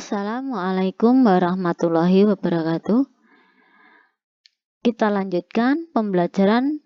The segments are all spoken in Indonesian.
Assalamualaikum warahmatullahi wabarakatuh. Kita lanjutkan pembelajaran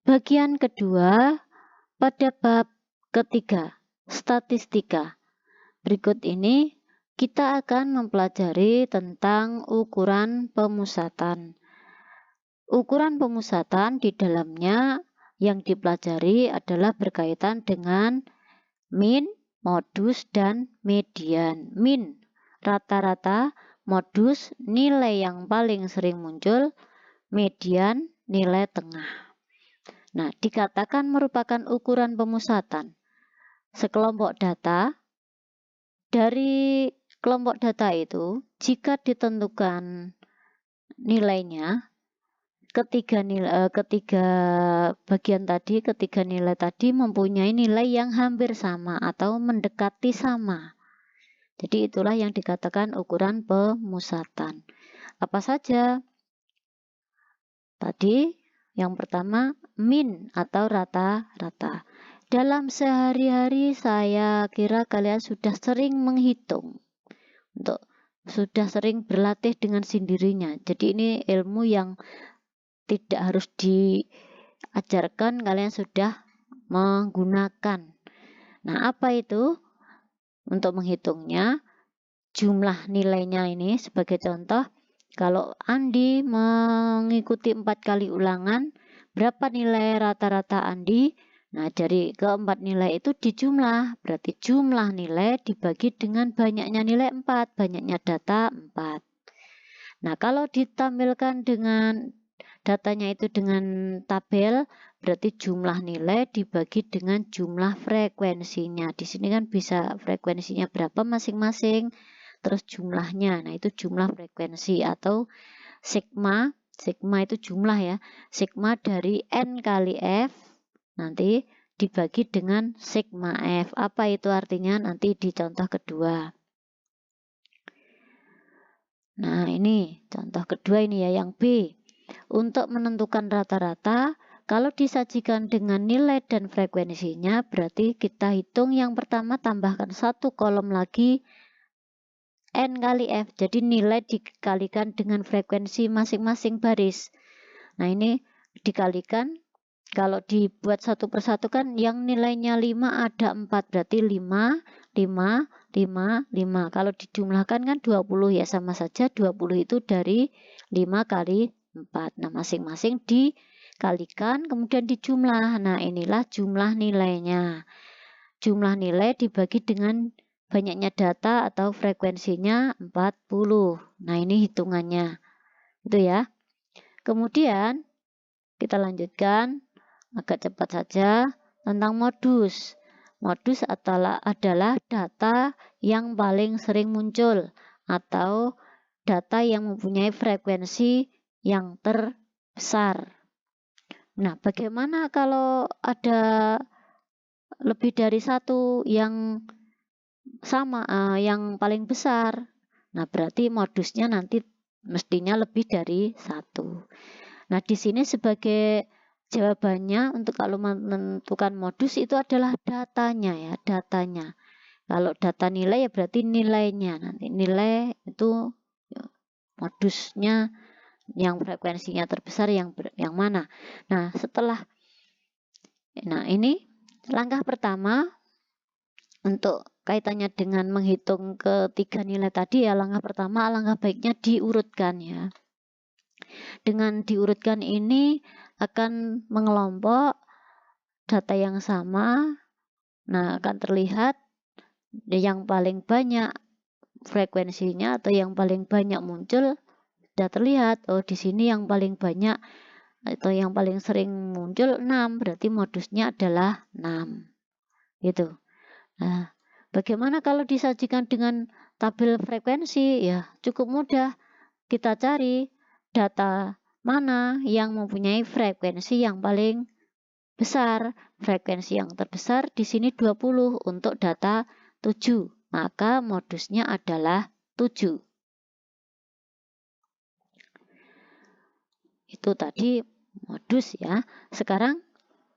bagian kedua pada bab ketiga, statistika. Berikut ini kita akan mempelajari tentang ukuran pemusatan. Ukuran pemusatan di dalamnya yang dipelajari adalah berkaitan dengan min, modus, dan median. Min, rata-rata; modus, nilai yang paling sering muncul; median, nilai tengah. Nah, dikatakan merupakan ukuran pemusatan. Sekelompok data, dari kelompok data itu, jika ditentukan nilainya, ketiga nilai tadi mempunyai nilai yang hampir sama atau mendekati sama. Jadi itulah yang dikatakan ukuran pemusatan. Apa saja? Tadi yang pertama min atau rata-rata. Dalam sehari-hari saya kira kalian sudah sering menghitung, sudah sering berlatih dengan sendirinya. Jadi ini ilmu yang tidak harus diajarkan, kalian sudah menggunakan. Nah, apa itu? Untuk menghitungnya, jumlah nilainya ini sebagai contoh, kalau Andi mengikuti 4 kali ulangan, berapa nilai rata-rata Andi? Nah, dari keempat nilai itu dijumlah, berarti jumlah nilai dibagi dengan banyaknya nilai 4, banyaknya data 4. Nah, kalau ditampilkan dengan datanya itu dengan tabel, berarti jumlah nilai dibagi dengan jumlah frekuensinya. Di sini kan bisa frekuensinya berapa masing-masing, terus jumlahnya. Nah, itu jumlah frekuensi atau sigma. Sigma itu jumlah ya. Sigma dari N kali F nanti dibagi dengan sigma F. Apa itu artinya? Nanti di contoh kedua. Nah, ini contoh kedua ini ya, yang B. Untuk menentukan rata-rata, kalau disajikan dengan nilai dan frekuensinya, berarti kita hitung yang pertama, tambahkan satu kolom lagi N kali F. Jadi nilai dikalikan dengan frekuensi masing-masing baris. Nah, ini dikalikan. Kalau dibuat satu persatu kan yang nilainya 5 ada 4, berarti 5, 5, 5, 5. Kalau dijumlahkan kan 20 ya, sama saja 20 itu dari 5 kali 4. Nah, masing-masing dikalikan kemudian dijumlah. Nah, inilah jumlah nilainya. Jumlah nilai dibagi dengan banyaknya data atau frekuensinya 40. Nah, ini hitungannya. Itu ya. Kemudian kita lanjutkan agak cepat saja tentang modus. Modus adalah data yang paling sering muncul atau data yang mempunyai frekuensi yang terbesar. Nah, bagaimana kalau ada lebih dari satu yang sama, yang paling besar? Nah, berarti modusnya nanti mestinya lebih dari satu. Nah, di sini sebagai jawabannya untuk kalau menentukan modus itu adalah datanya ya, datanya. Kalau data nilai ya berarti nilainya. Nanti nilai itu modusnya yang frekuensinya terbesar yang mana. Nah, ini langkah pertama untuk kaitannya dengan menghitung ketiga nilai tadi ya, langkah pertama alangkah baiknya diurutkan ya. Dengan diurutkan ini akan mengelompok data yang sama. Nah, akan terlihat yang paling banyak frekuensinya atau yang paling banyak muncul sudah terlihat. Oh, di sini yang paling banyak atau yang paling sering muncul 6, berarti modusnya adalah 6. Gitu. Nah, bagaimana kalau disajikan dengan tabel frekuensi? Ya, cukup mudah. Kita cari data mana yang mempunyai frekuensi yang paling besar. Frekuensi yang terbesar di sini 20 untuk data 7. Maka modusnya adalah 7. Itu tadi modus ya. Sekarang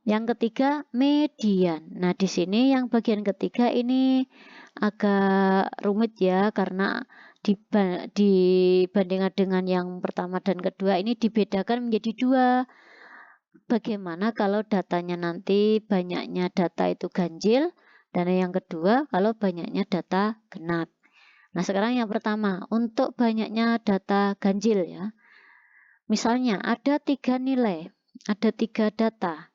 Yang ketiga, median. Nah, di sini yang bagian ketiga ini agak rumit ya, karena dibandingkan dengan yang pertama dan kedua ini dibedakan menjadi dua. Bagaimana kalau datanya nanti banyaknya data itu ganjil, dan yang kedua kalau banyaknya data genap. Nah, sekarang yang pertama, untuk banyaknya data ganjil ya. Misalnya ada 3 nilai, ada 3 data.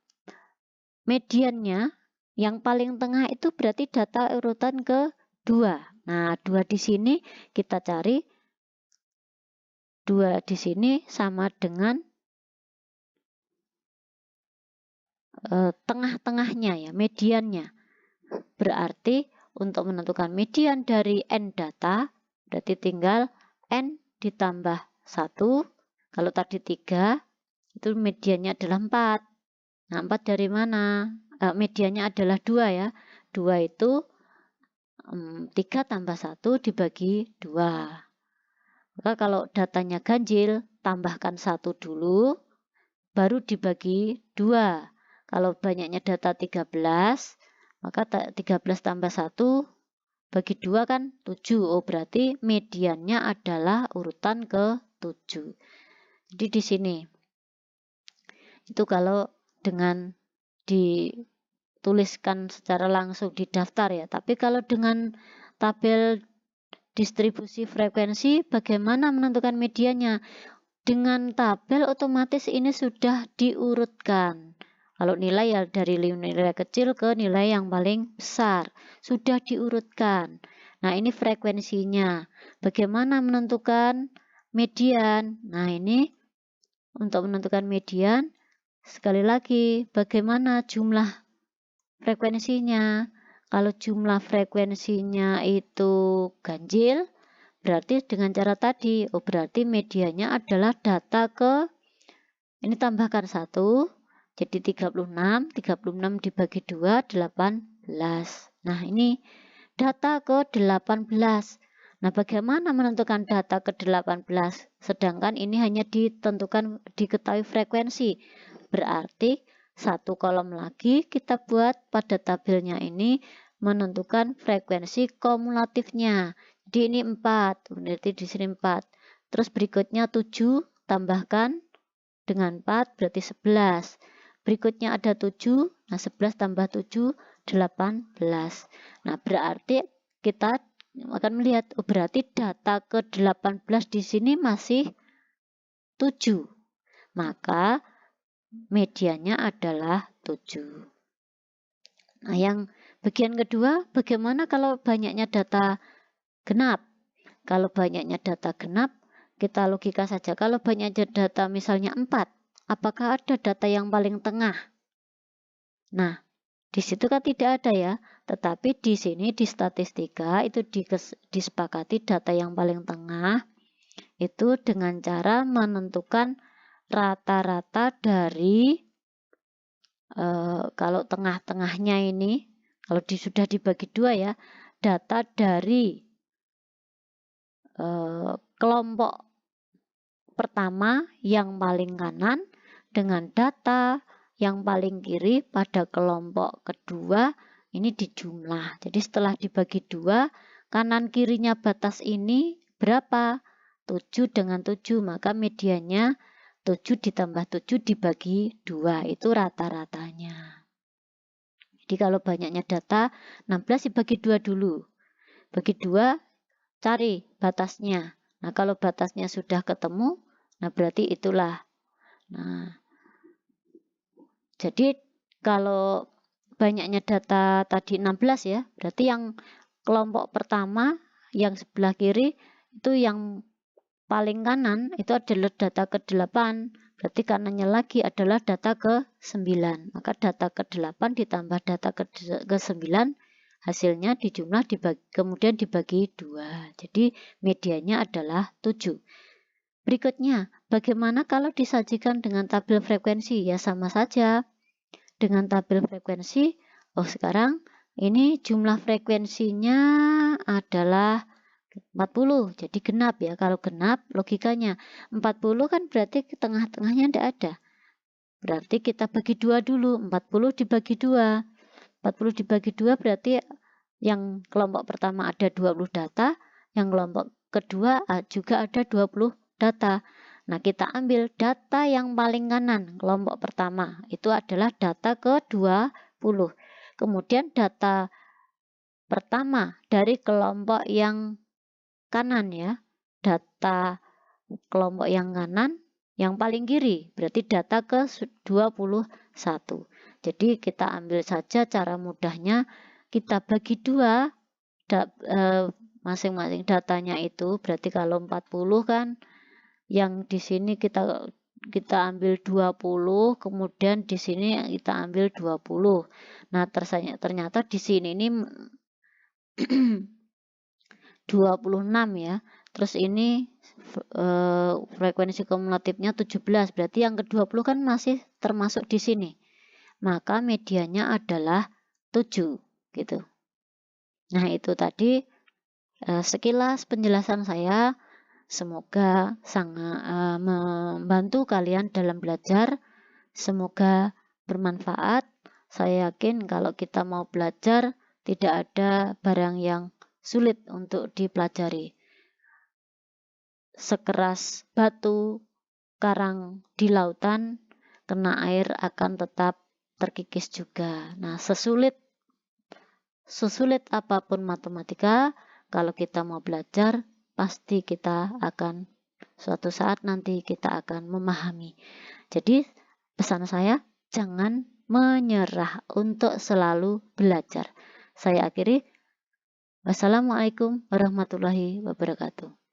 Mediannya yang paling tengah itu berarti data urutan kedua. Nah, 2 di sini kita cari 2 di sini sama dengan tengah-tengahnya ya, mediannya. Berarti untuk menentukan median dari n data, berarti tinggal n ditambah 1. Kalau tadi 3, itu mediannya adalah 4. Nah, 4 dari mana? Mediannya adalah 2 ya. 2 itu 3 tambah 1 dibagi 2. Maka kalau datanya ganjil, tambahkan 1 dulu, baru dibagi 2. Kalau banyaknya data 13, maka 13 tambah 1 bagi 2 kan 7. Oh, berarti mediannya adalah urutan ke-7. Jadi di sini. Itu kalau dengan dituliskan secara langsung di daftar ya. Tapi kalau dengan tabel distribusi frekuensi, bagaimana menentukan mediannya? Dengan tabel otomatis ini sudah diurutkan. Kalau nilai ya dari nilai kecil ke nilai yang paling besar. Sudah diurutkan. Nah, ini frekuensinya. Bagaimana menentukan median? Nah, ini untuk menentukan median, sekali lagi, bagaimana jumlah frekuensinya? Kalau jumlah frekuensinya itu ganjil, berarti dengan cara tadi, oh berarti medianya adalah data ini tambahkan 1, jadi 36, 36 dibagi 2, 18. Nah, ini data ke-18. Nah, bagaimana menentukan data ke-18? Sedangkan ini hanya diketahui frekuensi. Berarti satu kolom lagi kita buat pada tabelnya ini menentukan frekuensi kumulatifnya. Jadi ini 4, berarti di sini 4. Terus berikutnya 7 tambahkan dengan 4 berarti 11. Berikutnya ada 7, nah 11 tambah 7 18. Nah, berarti kita akan melihat, oh berarti data ke-18 di sini masih 7. Maka medianya adalah 7. Nah, yang bagian kedua, bagaimana kalau banyaknya data genap? Kalau banyaknya data genap, kita logika saja. Kalau banyaknya data misalnya 4, apakah ada data yang paling tengah? Nah, di situ kan tidak ada ya, tetapi di sini di statistika itu disepakati data yang paling tengah itu dengan cara menentukan rata-rata dari kalau tengah-tengahnya ini, kalau sudah dibagi 2 ya, data dari kelompok pertama yang paling kanan dengan data yang paling kiri pada kelompok kedua ini dijumlah. Jadi setelah dibagi 2, kanan kirinya batas ini berapa? 7 dengan 7, maka medianya 7 ditambah 7 dibagi 2, itu rata-ratanya. Jadi kalau banyaknya data, 16 dibagi 2 dulu. Bagi 2, cari batasnya. Nah, kalau batasnya sudah ketemu, nah berarti itulah. Nah, jadi kalau banyaknya data tadi 16 ya, berarti yang kelompok pertama yang sebelah kiri itu yang paling kanan itu adalah data ke-8. Berarti kanannya lagi adalah data ke-9. Maka data ke-8 ditambah data ke-9 hasilnya dijumlah kemudian dibagi 2. Jadi medianya adalah 7. Berikutnya, bagaimana kalau disajikan dengan tabel frekuensi? Ya sama saja. Dengan tabel frekuensi, oh sekarang ini jumlah frekuensinya adalah 40, jadi genap ya. Kalau genap logikanya 40 kan berarti tengah-tengahnya tidak ada. Berarti kita bagi 2 dulu, 40 dibagi 2. 40 dibagi 2 berarti yang kelompok pertama ada 20 data, yang kelompok kedua juga ada 20 data. Nah, kita ambil data yang paling kanan, kelompok pertama, itu adalah data ke-20. Kemudian data pertama dari kelompok yang kanan ya, data kelompok yang kanan, yang paling kiri, berarti data ke-21. Jadi kita ambil saja cara mudahnya, kita bagi 2 masing-masing datanya itu, berarti kalau 40 kan, yang di sini kita ambil 20, kemudian di sini kita ambil 20. Nah, ternyata di sini ini 26 ya. Terus ini frekuensi kumulatifnya 17, berarti yang ke-20 kan masih termasuk di sini. Maka medianya adalah 7 gitu. Nah, itu tadi sekilas penjelasan saya. Semoga sangat membantu kalian dalam belajar. Semoga bermanfaat. Saya yakin kalau kita mau belajar, tidak ada barang yang sulit untuk dipelajari. Sekeras batu karang di lautan, kena air akan tetap terkikis juga. Nah, sesulit apapun matematika, kalau kita mau belajar, pasti kita akan suatu saat nanti kita akan memahami. Jadi pesan saya, jangan menyerah untuk selalu belajar. Saya akhiri. Wassalamualaikum warahmatullahi wabarakatuh.